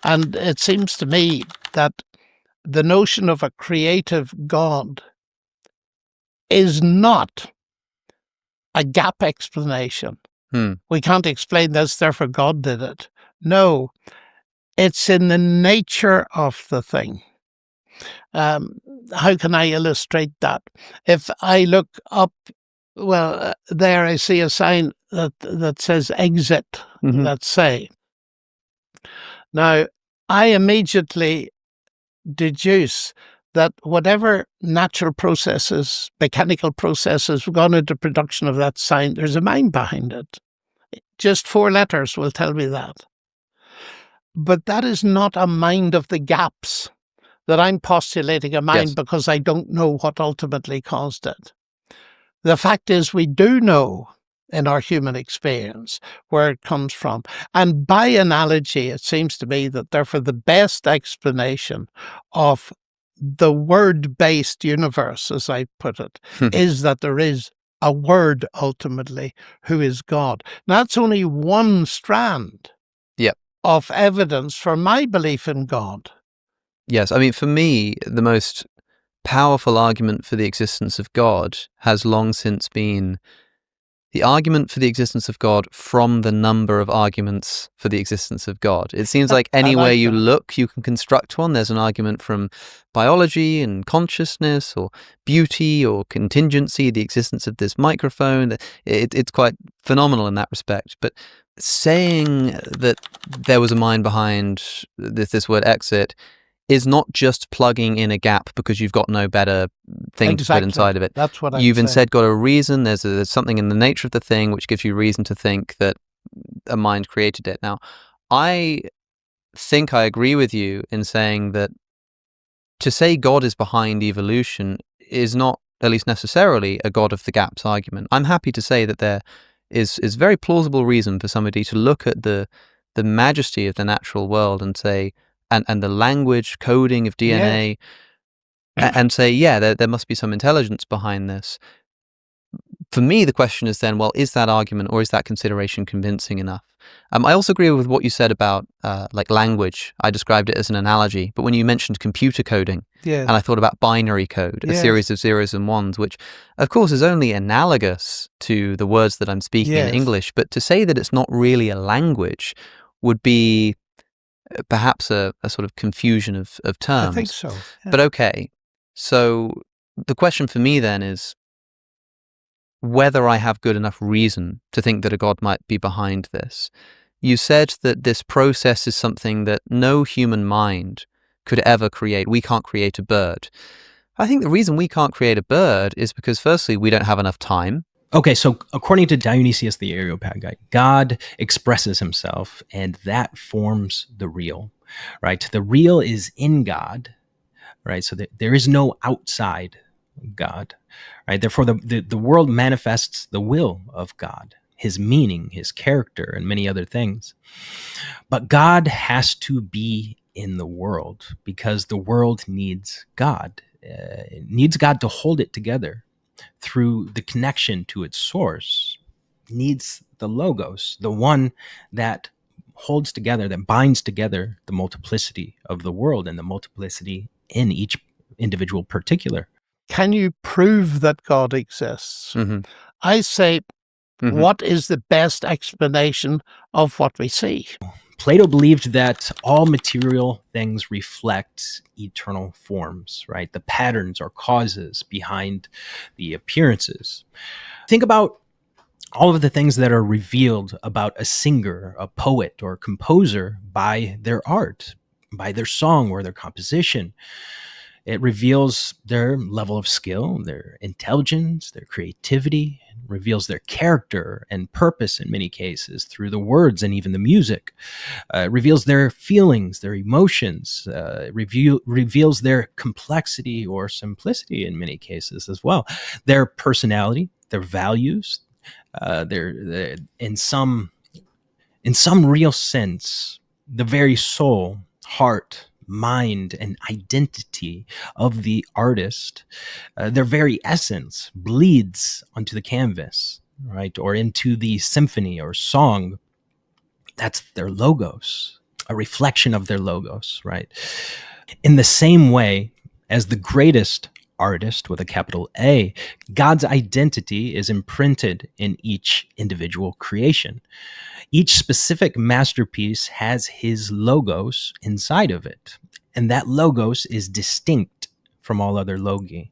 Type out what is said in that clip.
And it seems to me that the notion of a creative God is not a gap explanation. We can't explain this, therefore God did it. No, it's in the nature of the thing. How can I illustrate that? If I look up, there I see a sign that says exit, let's say. Now, I immediately deduce that whatever natural processes, mechanical processes have gone into production of that sign, there's a mind behind it. Just 4 letters will tell me that. But that is not a mind of the gaps that I'm postulating a mind because I don't know what ultimately caused it. The fact is we do know in our human experience where it comes from. And by analogy, it seems to me that therefore the best explanation of the word-based universe, as I put it, is that there is a word ultimately who is God. Now, that's only one strand of evidence for my belief in God. Yes, I mean, for me, the most powerful argument for the existence of God has long since been the argument for the existence of God from the number of arguments for the existence of God. It seems like anywhere you look, you can construct one. There's an argument from biology and consciousness or beauty or contingency, the existence of this microphone. It's quite phenomenal in that respect. But saying that there was a mind behind this word exit is not just plugging in a gap because you've got no better thing to put inside of it. That's what You've instead got a reason. There's something in the nature of the thing which gives you reason to think that a mind created it. Now, I think I agree with you in saying that to say God is behind evolution is not, at least necessarily, a God of the gaps argument. I'm happy to say that there is very plausible reason for somebody to look at the majesty of the natural world and say, and the language coding of DNA, and say, there must be some intelligence behind this. For me, the question is then, well, is that argument or is that consideration convincing enough? I also agree with what you said about like language. I described it as an analogy, but when you mentioned computer coding, and I thought about binary code, a series of zeros and ones, which of course is only analogous to the words that I'm speaking in English, but to say that it's not really a language would be perhaps a sort of confusion of terms. I think so. Yeah. But okay, so the question for me then is whether I have good enough reason to think that a God might be behind this. You said that this process is something that no human mind could ever create. We can't create a bird. I think the reason we can't create a bird is because firstly, we don't have enough time. Okay, so according to Dionysius the Areopagite, God expresses himself, and that forms the real, right? The real is in God, right? So there is no outside God, right? Therefore, the world manifests the will of God, his meaning, his character, and many other things. But God has to be in the world because the world needs God. It needs God to hold it together through the connection to its source. It needs the Logos, the one that holds together, that binds together the multiplicity of the world and the multiplicity in each individual particular. Can you prove that God exists? Mm-hmm. I say, what is the best explanation of what we see? Plato believed that all material things reflect eternal forms, right? The patterns or causes behind the appearances. Think about all of the things that are revealed about a singer, a poet, or composer by their art, by their song or their composition. It reveals their level of skill, their intelligence, their creativity, reveals their character and purpose in many cases through the words and even the music. It reveals their feelings, their emotions, reveals their complexity or simplicity in many cases as well. Their personality, their values, their in some real sense, the very soul, heart, mind, and identity of the artist, their very essence bleeds onto the canvas, right? Or into the symphony or song. That's their logos. a reflection of their logos, right? In the same way as the greatest artist with a capital A, God's identity is imprinted in each individual creation. Each specific masterpiece has his logos inside of it, and that logos is distinct from all other logi.